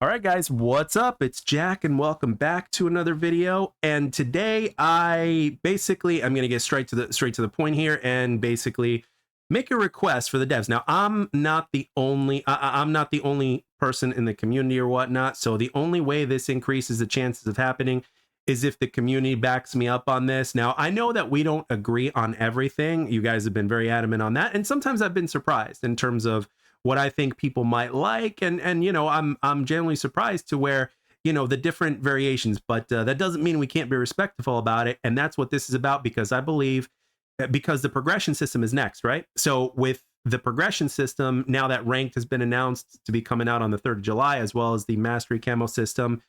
All right, guys, what's up? It's Jack, and welcome back to another video. And today, I'm going to get straight to the point here, and basically make a request for the devs. Now, I'm not the only person in the community or whatnot. So the only way this increases the chances of happening is if the community backs me up on this. Now, I know that we don't agree on everything. You guys have been very adamant on that, and sometimes I've been surprised in terms of what I think people might like, and I'm generally surprised to where the different variations, but that doesn't mean we can't be respectful about it, and that's what this is about, because I believe because the progression system is next, right? So with the progression system, now that ranked has been announced to be coming out on the 3rd of July, as well as the mastery camo system.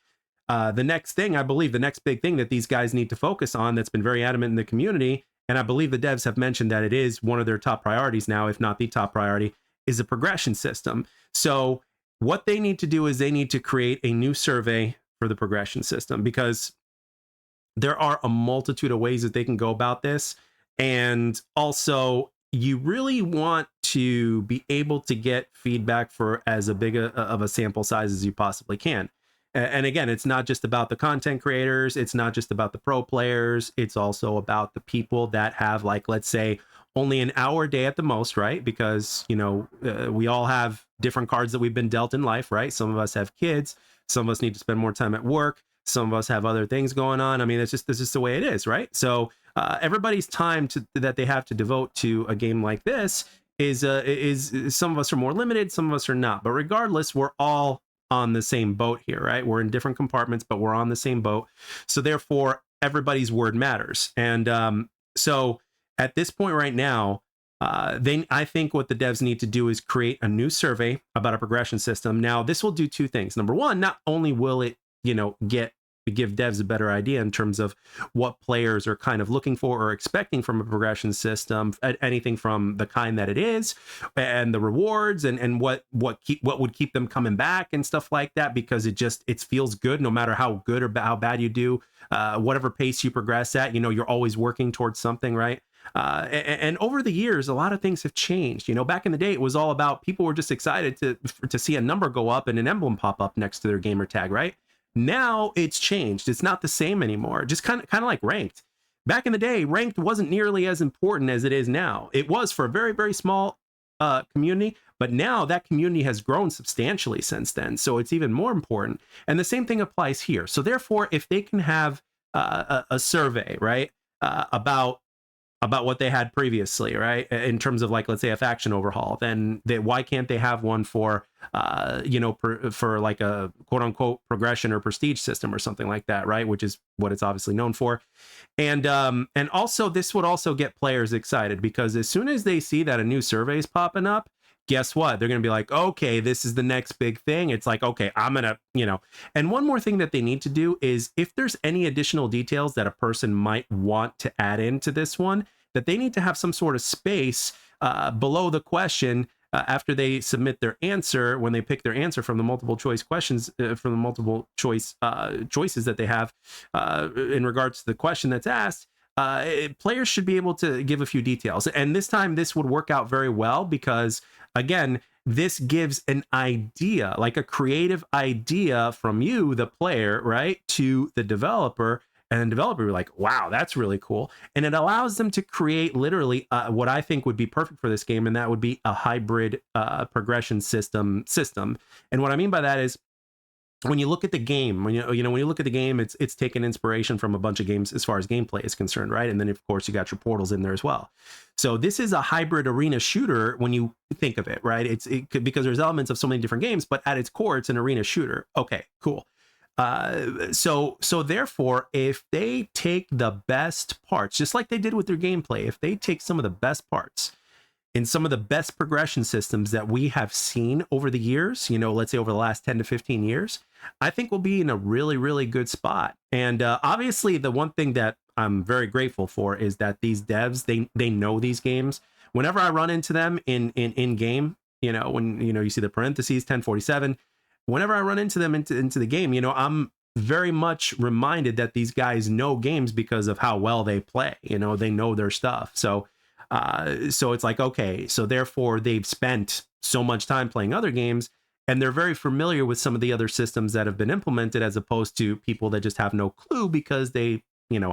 The next thing, I believe, the next big thing that these guys need to focus on, that's been very adamant in the community, and I believe the devs have mentioned that it is one of their top priorities now, if not the top priority, is a progression system. So what they need to do is they need to create a new survey for the progression system, because there are a multitude of ways that they can go about this. And also, you really want to be able to get feedback for as big of a sample size as you possibly can. And again, it's not just about the content creators, it's not just about the pro players, it's also about the people that have, like, let's say, only an hour a day at the most, right? Because we all have different cards that we've been dealt in life, right? Some of us have kids, some of us need to spend more time at work, some of us have other things going on. I mean, it's just the way it is, right? So everybody's time that they have to devote to a game like this is some of us are more limited, some of us are not, but regardless, we're all on the same boat here, right? We're in different compartments, but we're on the same boat. So therefore, everybody's word matters. And so at this point right now, I think what the devs need to do is create a new survey about a progression system. Now, this will do two things. Number one, not only will it, give devs a better idea in terms of what players are kind of looking for or expecting from a progression system, anything from the kind that it is, and the rewards, and what would keep them coming back and stuff like that, because it feels good no matter how good or how bad you do, whatever pace you progress at, you're always working towards something, right? And over the years, a lot of things have changed. Back in the day, it was all about people were just excited to see a number go up and an emblem pop up next to their gamer tag, right? Now it's changed. It's not the same anymore. Just kind of like ranked. Back in the day, ranked wasn't nearly as important as it is now. It was for a very, very small community, but now that community has grown substantially since then. So it's even more important. And the same thing applies here. So therefore, if they can have a survey, right, about what they had previously, right, in terms of, like, let's say, a faction overhaul, then why can't they have one for for like a quote unquote progression or prestige system or something like that, right, which is what it's obviously known for. And also, this would also get players excited, because as soon as they see that a new survey is popping up, guess what? They're going to be like, okay, this is the next big thing. It's like, okay, I'm going to, and one more thing that they need to do is, if there's any additional details that a person might want to add into this one, that they need to have some sort of space below the question, after they submit their answer, when they pick their answer from the multiple choice questions, from the multiple choice choices that they have in regards to the question that's asked. Players should be able to give a few details. And this time, this would work out very well, because, again, this gives an idea, like a creative idea from you, the player, right, to the developer. And the developer will be like, wow, that's really cool. And it allows them to create literally what I think would be perfect for this game, and that would be a hybrid progression system. And what I mean by that is, when you look at the game, when you look at the game, it's taken inspiration from a bunch of games as far as gameplay is concerned, right? And then, of course, you got your portals in there as well. So this is a hybrid arena shooter when you think of it, right? Because there's elements of so many different games, but at its core, it's an arena shooter. Okay, cool. So therefore, if they take the best parts, just like they did with their gameplay, if they take some of the best parts in some of the best progression systems that we have seen over the years, let's say over the last 10 to 15 years, I think we'll be in a really, really good spot. And obviously, the one thing that I'm very grateful for is that these devs, they know these games. Whenever I run into them in game, when you see the parentheses 1047, whenever I run into them into the game, I'm very much reminded that these guys know games because of how well they play. They know their stuff. So it's like, okay, so therefore they've spent so much time playing other games, and they're very familiar with some of the other systems that have been implemented, as opposed to people that just have no clue because they,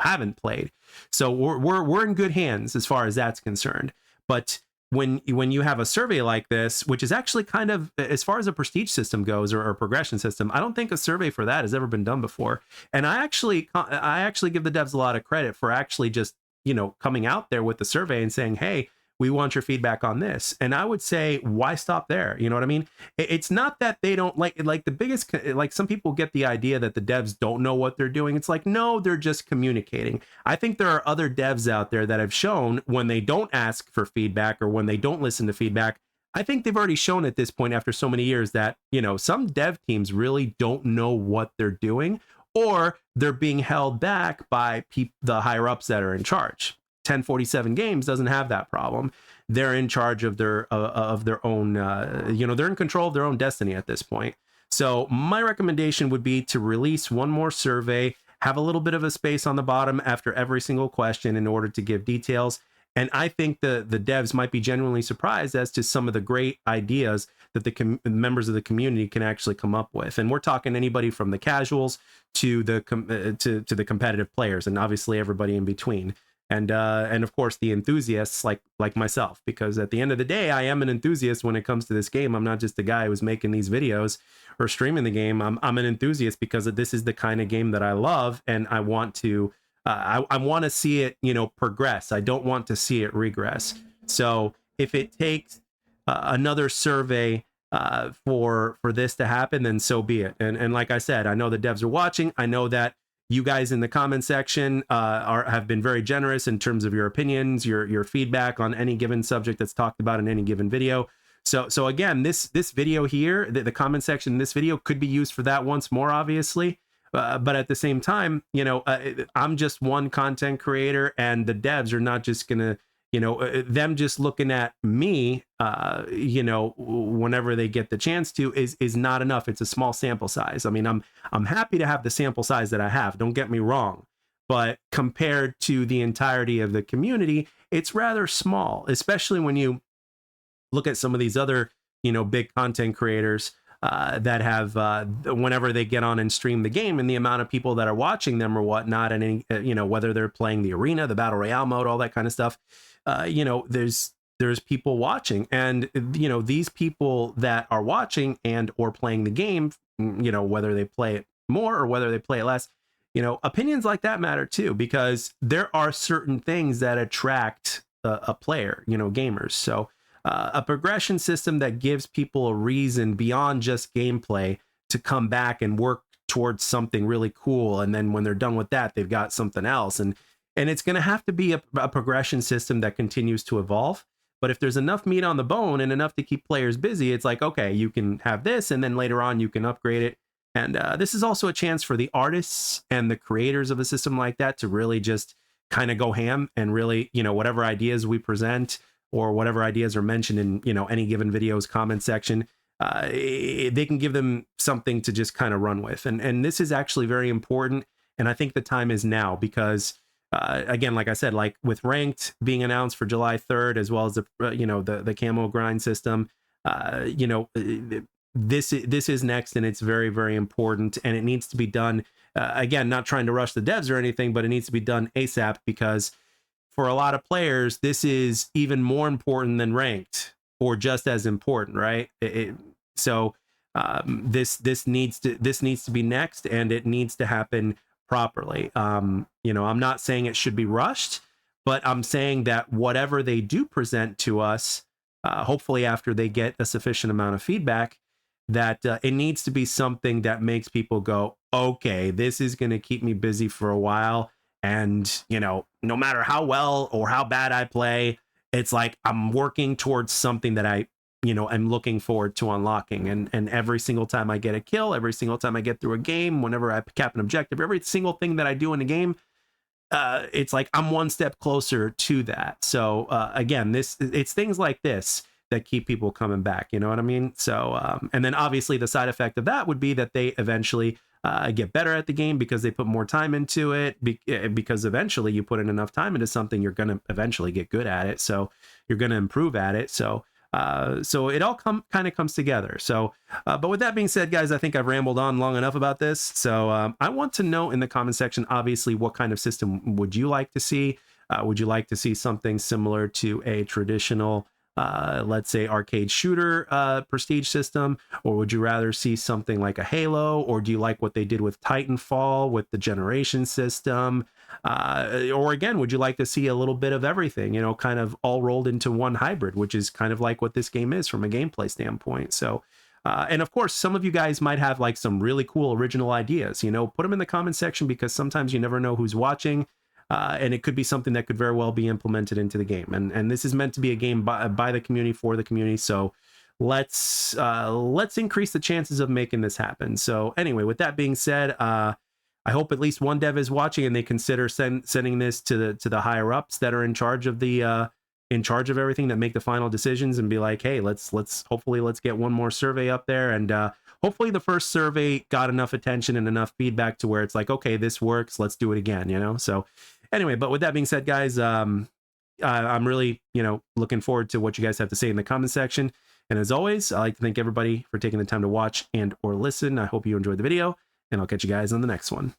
haven't played. So we're in good hands as far as that's concerned. But when you have a survey like this, which is actually kind of, as far as a prestige system goes, or progression system, I don't think a survey for that has ever been done before. And I actually give the devs a lot of credit for actually just, coming out there with the survey and saying, hey, we want your feedback on this. And I would say, why stop there? You know what I mean? It's not that they don't like the biggest, like some people get the idea that the devs don't know what they're doing. It's like, no, they're just communicating. I think there are other devs out there that have shown when they don't ask for feedback or when they don't listen to feedback. I think they've already shown at this point, after so many years, that, some dev teams really don't know what they're doing, or they're being held back by the higher ups that are in charge. 1047 Games doesn't have that problem. They're in charge of their own, they're in control of their own destiny at this point. So my recommendation would be to release one more survey, have a little bit of a space on the bottom after every single question in order to give details. And I think the devs might be genuinely surprised as to some of the great ideas that the members of the community can actually come up with. And we're talking anybody from the casuals to the to the competitive players, and obviously everybody in between. And of course the enthusiasts like myself, because at the end of the day, I am an enthusiast when it comes to this game. I'm not just a guy who's making these videos or streaming the game. I'm an enthusiast because this is the kind of game that I love, and I want to I want to see it, progress. I don't want to see it regress. So if it takes another survey for this to happen, then so be it. And like I said, I know the devs are watching. I know that you guys in the comment section have been very generous in terms of your opinions, your feedback on any given subject that's talked about in any given video. So again, this video here, the comment section in this video could be used for that once more, obviously. But at the same time, I'm just one content creator, and the devs are not just gonna, them just looking at me, whenever they get the chance to is not enough. It's a small sample size. I mean, I'm happy to have the sample size that I have. Don't get me wrong, but compared to the entirety of the community, it's rather small, especially when you look at some of these other, big content creators that have, whenever they get on and stream the game, and the amount of people that are watching them or whatnot, and whether they're playing the arena, the battle royale mode, all that kind of stuff, there's people watching, and these people that are watching and or playing the game, whether they play it more or whether they play it less, opinions like that matter too, because there are certain things that attract a player, gamers. So a progression system that gives people a reason beyond just gameplay to come back and work towards something really cool, and then when they're done with that, they've got something else, and it's going to have to be a progression system that continues to evolve. But if there's enough meat on the bone and enough to keep players busy, it's like, okay, you can have this, and then later on you can upgrade it. And this is also a chance for the artists and the creators of a system like that to really just kind of go ham and really, whatever ideas we present or whatever ideas are mentioned in, any given video's comment section, they can give them something to just kind of run with. And this is actually very important. And I think the time is now, because again, like I said, like with ranked being announced for July 3rd, as well as the camo grind system, this is next, and it's very, very important, and it needs to be done. Again, not trying to rush the devs or anything, but it needs to be done ASAP, because for a lot of players, this is even more important than ranked, or just as important, right? So this needs to be next, and it needs to happen properly. I'm not saying it should be rushed, but I'm saying that whatever they do present to us, hopefully after they get a sufficient amount of feedback, that it needs to be something that makes people go, okay, this is going to keep me busy for a while. And, no matter how well or how bad I play, it's like I'm working towards something that I'm looking forward to unlocking. And every single time I get a kill, every single time I get through a game, whenever I cap an objective, every single thing that I do in a game, it's like I'm one step closer to that. So again, it's things like this that keep people coming back. You know what I mean? So, and then obviously the side effect of that would be that they eventually get better at the game because they put more time into it, because eventually you put in enough time into something, you're going to eventually get good at it. So you're going to improve at it. So So it all kind of comes together. So, but with that being said, guys, I think I've rambled on long enough about this. So I want to know in the comment section, obviously, what kind of system would you like to see? Would you like to see something similar to a traditional, let's say, arcade shooter prestige system? Or would you rather see something like a Halo? Or do you like what they did with Titanfall with the generation system? Or again, would you like to see a little bit of everything, you know, kind of all rolled into one hybrid, which is kind of like what this game is from a gameplay standpoint. So, and of course, some of you guys might have like some really cool original ideas, you know, put them in the comment section, because sometimes you never know who's watching. And it could be something that could very well be implemented into the game. And this is meant to be a game by the community, for the community. So let's increase the chances of making this happen. So anyway, with that being said, I hope at least one dev is watching and they consider sending this to the higher ups that are in charge of everything, that make the final decisions, and be like, hey, let's hopefully let's get one more survey up there, and hopefully the first survey got enough attention and enough feedback to where it's like, okay, this works, let's do it again, you know. So anyway, but with that being said, guys, I'm really, you know, looking forward to what you guys have to say in the comment section. And as always, I like to thank everybody for taking the time to watch and or listen. I hope you enjoyed the video, and I'll catch you guys on the next one.